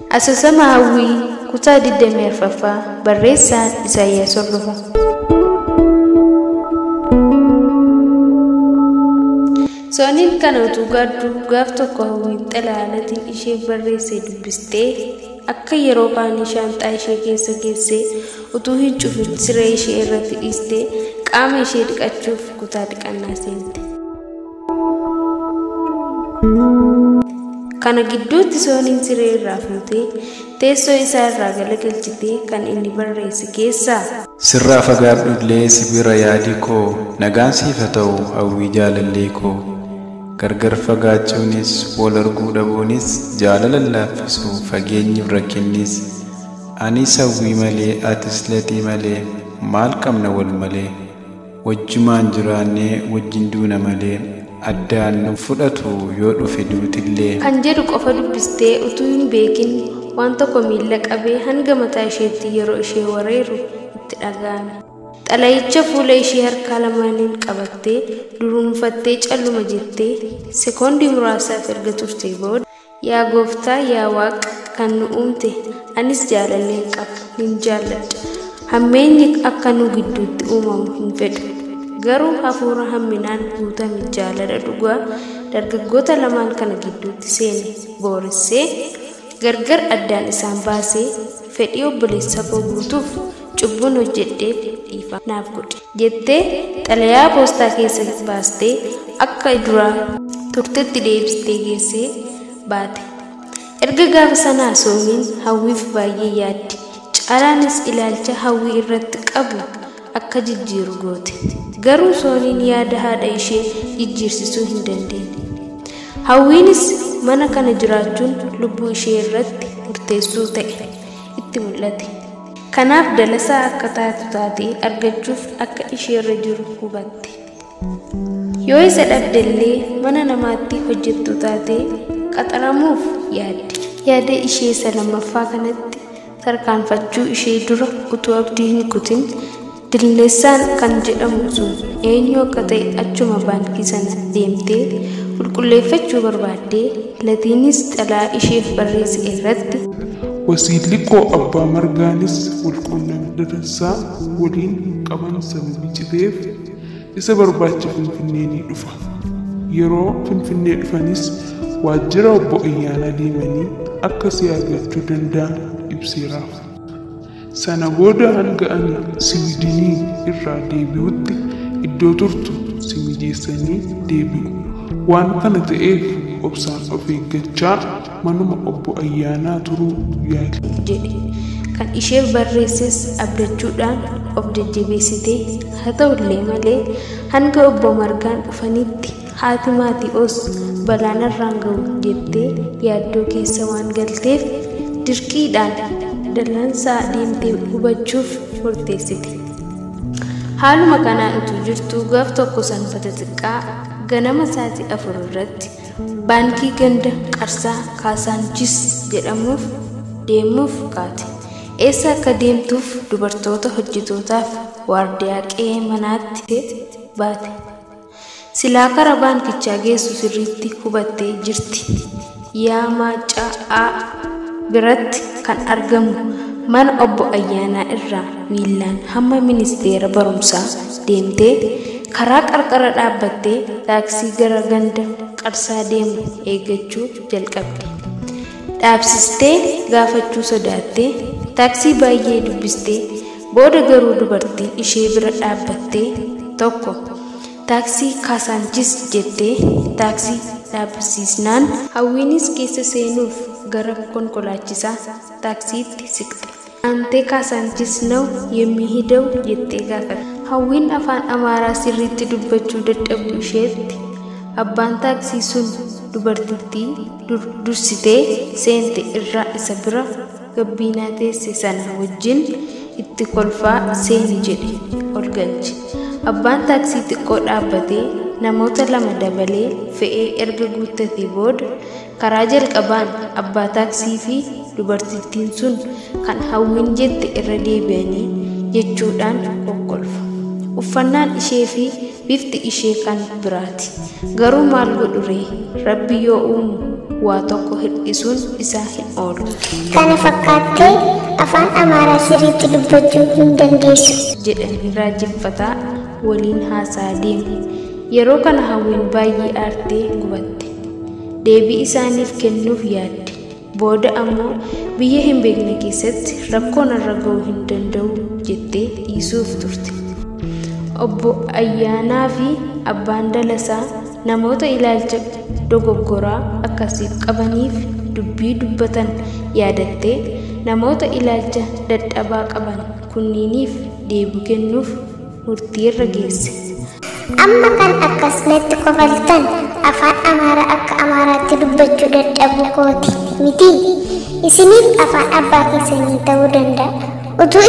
Asoosama Hawwii kutaa 24ffaa barreessaan Isaayyaas Hordofaa. Sooniin kana utuu gadduu gaaf tokko Hawwiin xalayaanatiin ishee barreessee dubbistee akka yeroo baanii shaanxaa ishee keessa geessee utuu hin cufin siree ishee irratti dhiistee qaama ishee dhiqachuuf kutaa dhiqannaa seente. Kana gidduutti Sooniin siree irraa fuutee teessoo isaa irraa galagalchitee kan inni barreesse keessaa sirraa fagaadhullee sibira yaadii koo nagaan siif haa ta'u Hawwii jaalallee koo gargar fagaachuunis wal arguu dhabuunis jaalala laaffisu fageenyiif rakkinnis anis Hawwii malee atis latii malee maal qabna wal malee wajjumaan jiraannee wajjin duuna malee addaan nu fudhatu yoo dhufe duutillee kan jedhu qofa dubbistee utuu hin beekin waan tokko miila qabee hanga mataa isheetti yeroo ishee wareeru itti dhaga'ame. Xalayicha fuula ishee harkaa lamaaniin qabattee duruunfattee calluma jettee sekoondii muraasaaf erga turtee booda yaa gooftaa yaa waaqa kan nu uumte anis jaalalleen qaba nin jaalladha hammeenyi akka nu gidduutti uumamu hin fedhu. Garuu hafuura hamminaan guutame jaalala dhugaa dargaggoota lamaan kana gidduutti seene booressee gargar addaan isaan baasee fedhii obboleessa koo guutuuf cubbuun hojjedheef dhiifama naaf godhe jettee xalayaa poostaa keessa baastee akka duraa turtetti deebistee geessee baate. Erga gaafa sanaa Sooniin Hawwiif baay'ee yaaddi. Caalaanis ilaalcha Hawwii irratti qabu akka jijjiiru goote. Garuu Sooniin yaada haadha ishee jijjiirsisuu hin dandeenye. Hawwiinis mana kana jiraachuun lubbuu ishee irratti murteessuu ta'e itti mul'ate. Kanaaf dalasaa akka taatu taatee argachuuf akka ishee irra jiru hubatte. Yoo isa dhabdellee mana namaatti hojjettu taatee qaxaramuuf yaadde. Yaada ishee isa lammaffaa kanatti tarkaanfachuu ishee dura utuu abdii hin kutin Dilleessaan kan jedhamu sun eenyu akka ta'e achuma baankii sana deemtee qulqulleeffachuu barbaaddee latiinis xalayaa isheef barreesse irratti wasiilli koo abbaa margaanis walquunnamtii dansaa waliin qaban sababii citeef isa barbaacha Finfinnee ni dhufa. Yeroo Finfinnee dhufanis waajjira obbo Ayyaanaa deemanii akka si argachuu danda'an ibseeraaf. Sana booda hanga ani Siwiidinii irraa deebi'utti iddoo turtu si mijeessanii deebi'u. Waan kana ta'eef obsaan of eeggachaa manuma obbo Ayyaanaa turuu yaali jedhe. Kan isheef barreesses abdachuudhaan of jajjabeessitee haa ta'ullee malee hanga obbo Margaan dhufanitti haati Maatiyoos balaanarraan ga'u jettee yaaddoo keessa waan galteef dirqiidhaan dallaansaa deemtee hubachuuf murteessite. Haaluma kanaan utuu jirtuu gaaf tokko sanbata xiqqaa ganama sa'aatii 4 irratti baankii ganda Qarsaa Kaasaanchis jedhamuuf deemuuf kaate. Eessa akka deemtuuf dubartoota hojjetootaaf waardiyaa qe'ee manaatti baate. Silaa karaa baankichaa geessu sirriitti hubattee jirti. Yaa maaca'aa biratti kan argamu mana obbo Ayyaanaa irraa miilaan hamma ministeera barumsaa deemtee karaa qarqara dhaabbattee taaksii gara ganda Qarsaa deemu eeggachuu jalqabde. Dhaabsistee gaafachuu sodaattee taaksii baay'ee dubbistee booda garuu dubartiin ishee bira dhaabbattee tokko taaksii Kaasaanchis jettee taaksii dhaabsisnaan Hawwiinis keessa seenuuf gara konkolaachisaa taaksiitti siqte. Antee Kaasaanchis ነው የሚሄደው jettee gaafate. Hawwiin afaan Amaaraa sirriitti dubbachuu dadhabuu isheetti abbaan taaksii sun dubartittii dursitee seente irraa isa bira gabbiinaa teesse sana wajjin itti kolfaa seeni jedhe ol galche. Abbaan taaksii xiqqoo dhaabbatee namoota 2 dabalee fe'ee erga guuttatee booda karaa jalqabaan abbaa taaksii fi dubartittiin sun kan Hawwiin jette irra deebi'anii jechuudhaan kokkolfu. Uffannaan ishee fi bifti ishee kan biraati. Garuu maal godhu ree? Rabbi yoo uumu waa tokko hir'isuun isaa hin oolu. Kana fakkaattee afaan Amaaraa sirriitti dubbachuu hin dandeessu jedhanii raajeffataa waliin haasaa deemu. Yeroo kana Hawwiin baay'ee aartee gubatte. Deebii isaaniif kennuuf yaadde. Booda ammoo biyya hin beekne keessatti rakkoon irra ga'uu hin danda'u jettee dhiisuuf turte. Obbo Ayyaanaa fi abbaan Dalasaa namoota ilaalcha dogoggoraa akkasiif qabaniif dubbii dubbatan yaadattee namoota ilaalcha dadhabaa qaban kunniiniif deebii kennuuf murtii irra geesse. Amma kan akkas natti kofaltan afaan Amaaraa akka Amaaraatti dubbachuu dadhabuu kooti miti. Isiniif afaan abbaa keessanii ta'uu danda'a. Utuu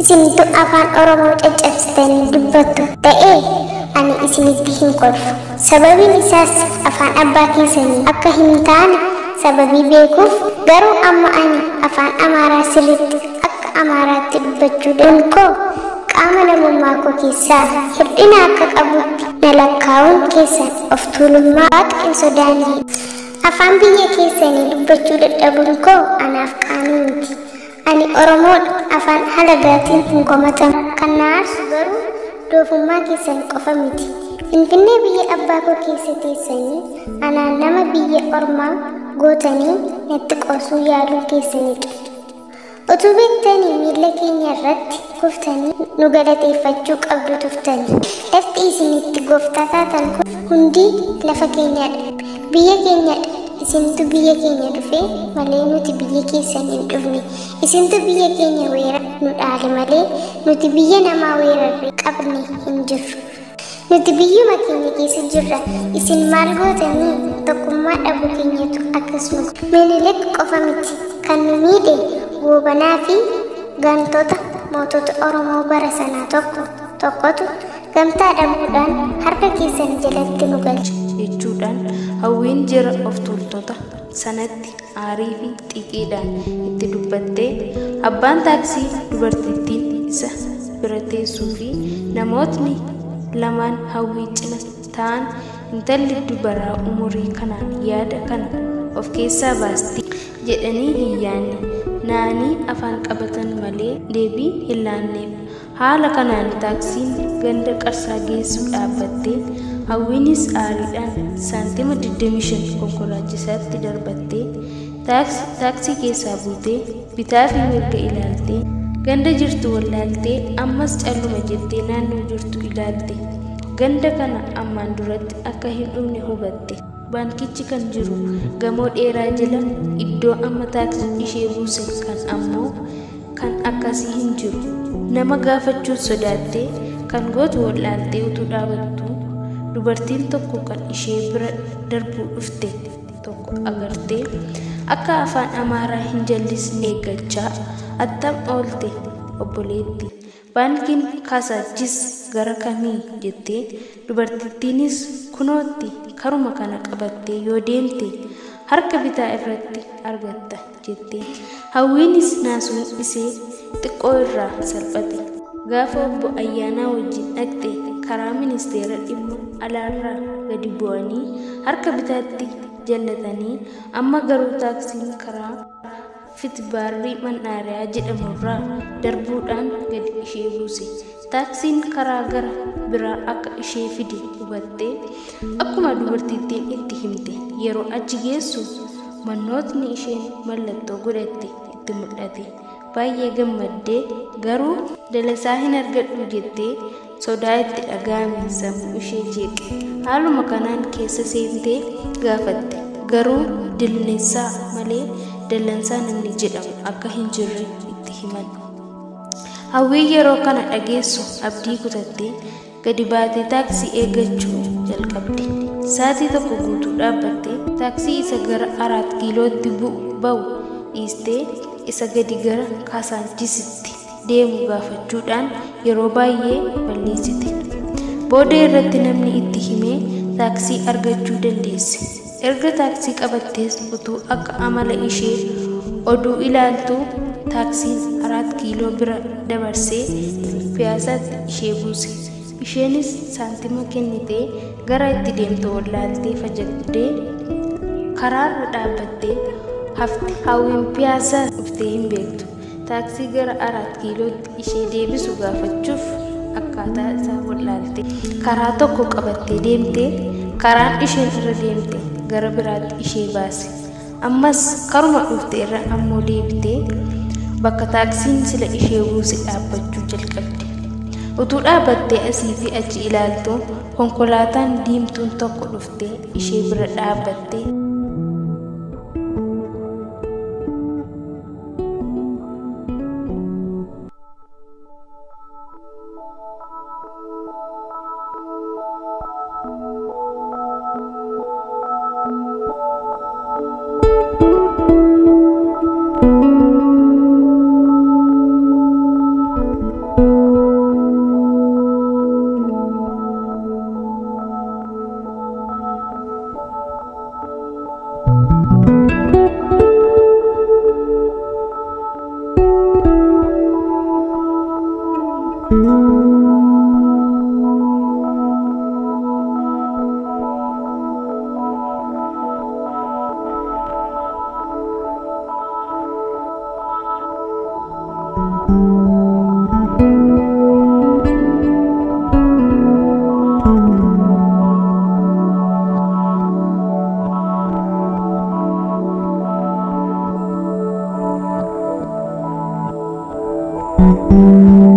isinitu afaan Oromoo caccabsitanii dubbattu ta'ee ani isinitti hin kolfu. Sababiin isaas afaan abbaa keessanii akka hin taane sababii beekuuf. Garuu amma ani afaan Amaaraa sirriitti akka Amaaraatti dubbachuu danda'u. Qaama namummaa koo keessaa hir'ina akka qabutti na lakkaa'uun keessan of tuulummaa waaqa hin sodaanne. Afaan biyya keessanii dubbachuu dadhabuun koo anaaf qaanii miti. Ani Oromoodha. Afaan halagaatiin hin komatamu. Kan na aarsu garuu doofummaa keessan qofa miti. Finfinnee biyya abbaa koo keessa teessanii anaan nama biyya ormaa gootanii natti qoosuu yaaluu keessanidha. Utuu beektanii miila keenya irratti kuftanii nu galateeffachuu qabdu tuftanii. Lafti isinitti gooftaa taatan kun hundi lafa keenyadha. Biyya keenyadha. Isintu biyya keenya dhufee malee nuti biyya keessan hin dhufne. Isintu biyya keenya weera nu dhaale malee nuti biyya namaa weerarree qabne hin jirru. Nuti biyyuma keenya keessa jirra. Isin maal gootanii tokkummaa dhabuu keenyatu akkasuma. Minilik qofa miti kan nu miidhe Goobanaa fi gantoota mootota Oromoo bara sanaa tokkotu gamtaa dhabuudhaan harka keessan jalatti nu galche jechuudhaan Hawwiin jira of tuultota sanatti aarii fi xiiqiidhaan itti dubbattee abbaan taaksii dubartittiin isa bira teessuu fi namootni lamaan Hawwii cina ta'an intalli dubaraa umurii kanaan yaada kana of keessaa baasti jedhanii hin yaanne. Naanii afaan qabatan malee deebii hin laanneef. Haala kanaan taaksiin ganda Qarsaa geessu dhaabbattee Hawwiinis aariidhaan saantima 25 konkolaachisaatti darbattee taaksii keessaa buutee bitaa fi mirga ilaaltee ganda jirtu wallaaltee ammas calluma jettee naannoo jirtu ilaalte. Ganda kana ammaan duratti akka hin dhumne hubatte. Baankichi kan jiru gamoo dheeraa jala iddoo amma taaksii ishee buuse kan ammoo kan akkasii hin jiru. Nama gaafachuun sodaattee kan gootu wallaaltee utuu dhaabattu dubartiin tokko kan ishee bira darbuu dhufte tokko agartee akka afaan Amaaraa hin jallisne eeggachaa attam oolte obboleetti. Baankiin kaasaachis gara kamii jettee dubartittiinis kunootti karuma kana qabattee yoo deemte harka bitaa irratti argatta jettee. Hawwiinis naasuun isee xiqqoo irraa salphate. Gaafa obbo Ayyaanaa wajjin dhaqxe karaa ministeera dhimma alaarraa gadi bu'anii harka bitaatti jallatanii amma garuu taaksiin karaa Fitbaarrii Mannaariyaa jedhamurraa darbuudhaan gadi ishee buuse. Taaksiin karaa gara biraa akka ishee fide hubattee akkuma dubartittiin itti himte yeroo achi geessu mannootni isheen mallattoo godhatte itti mul'ate. Baay'ee gammaddee garuu dalasaa hin argadhu jettee sodaa itti dhaga'ame sammuu ishee jeeqe. Haaluma kanaan keessa seentee gaafatte. Garuu dilneessaa malee dallansaa namni jedhamu akka hin jirre itti himan. Hawwii yeroo kana dhageessu abdii kutattee gadi baatee taaksii eeggachuu jalqabde. Saatii tokko guutuu dhaabbattee taaksii isa gara 4 kiilootti ba'u dhiistee isa gadi gara Kaasaanchisitti deemu gaafachuudhaan yeroo baay'ee balleessite. Booda irratti namni itti himee taaksii argachuu dandeesse. Erga taaksii qabattees utuu akka amala ishee oduu ilaaltuu taaksiin 4 kiiloo bira dabarsee piyaasaatti ishee buuse. Isheenis saantima kennitee gara itti deemtu wallaaltee fajjattee karaarra dhaabbattee hafti. Hawwiin piyaasaa dhuftee hin beektu. Taaksii gara 4 kiilootti ishee deebisu gaafachuuf akkaataa isaa wallaalte. Karaa tokko qabattee deemtee karaan isheen irra deemte gara biraatti ishee baase. Ammas karuma dhufte irra ammoo deebitee bakka taaksiin sila ishee buuse dhaabbachuu jalqabde. Utuu dhaabbattee asii fi achi ilaaltu konkolaataan diimtuun tokko dhuftee ishee bira dhaabbattee Thank you.